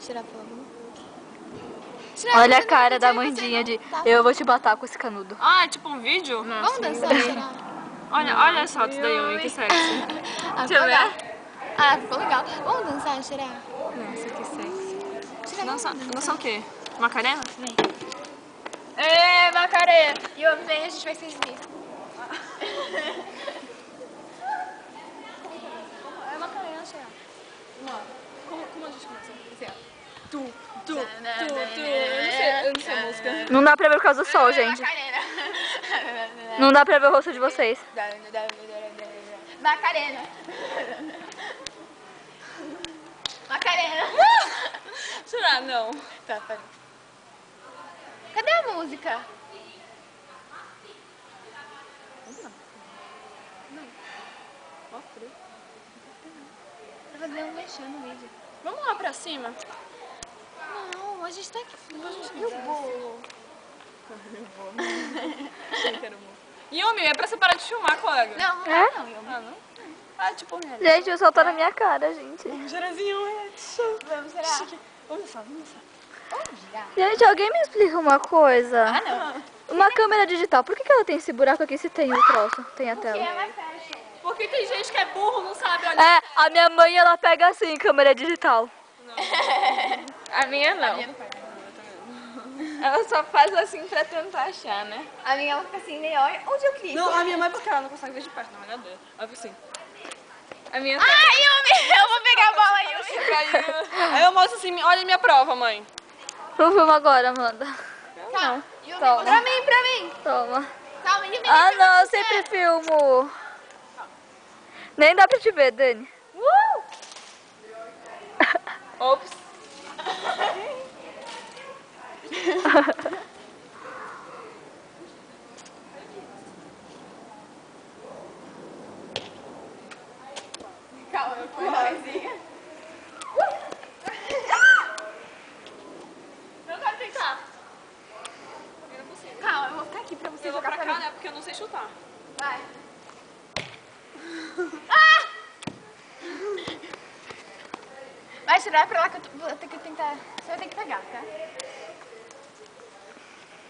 tirar fogo. Olha a cara da Mandinha de eu vou te matar com esse canudo. Ah, é tipo um vídeo? Vamos dançar, tirar? Olha só isso daí, Yumi, que sexy. Deixa eu ver. Ah, ficou legal. Vamos dançar, tirar? Nossa, que sexy. Tirar, Dançar o quê? Macarena? Vem. Ê, Macarena! E eu vem, a gente vai se exibir. É Macarena, tirar. Como a gente começa? Assim, ó. Tu. Eu não sei a música. Não dá pra ver por causa do sol, gente. Macarena. Não dá pra ver o rosto de vocês. Macarena. Macarena. Será? Não. Tá, peraí. Cadê a música? Ó, frio. Tá fazendo mexendo no vídeo. Vamos lá pra cima? Não, a gente tá aqui. E o bolo? Yumi, é pra você parar de filmar, colega. Não, não É? tá não, Yumi. Ah, não? Ah, tipo, Gente, o sol tá na minha cara, gente. Gerazinho, Vamos, será? Vamos dançar. Vamos girar? Gente, alguém me explica uma coisa. Ah, não. Uma câmera digital, por que ela tem esse buraco aqui se tem o troço? Tem a Porque tela. ela fecha. Porque tem gente que é burro, não sabe olhar. É, a minha mãe, ela pega assim, câmera digital. A minha não. A minha não faz. Ela só faz assim pra tentar achar, né? A minha ela fica assim, nem olha. Onde eu clico? Não, a minha mãe porque ela não consegue ver de perto, na verdade. Ela fica assim. A minha Ai, Yumi! Eu vou pegar a bola, Yumi. caiu. Aí eu mostro assim, olha a minha prova, mãe. Vamos filmar agora, Amanda. Calma. Yumi, Toma. pra mim. Toma. Calma, Yumi. Ah, não, eu sempre filmo. Nem dá pra te ver, Dani. Ops. Calma, eu fui maisinha. Eu quero tentar. Calma, eu vou ficar aqui pra você Eu vou jogar pra pra cá, mim. né? Porque eu não sei chutar. Vai. Vai tirar pra lá que eu vou ter que tentar. Você vai ter que pegar, tá?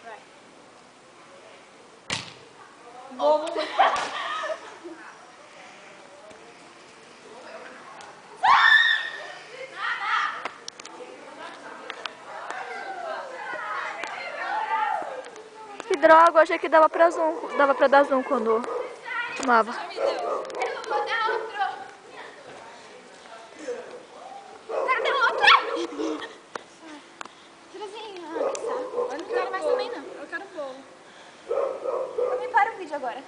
Vai. Que droga, eu achei que dava pra zoom. Dava pra dar zoom quando filmava. Eu vou dar outro. Cadê outro? Tirazinho. Ah, que saco. Eu não quero mais também, não. Eu quero bolo. Eu me paro o vídeo agora.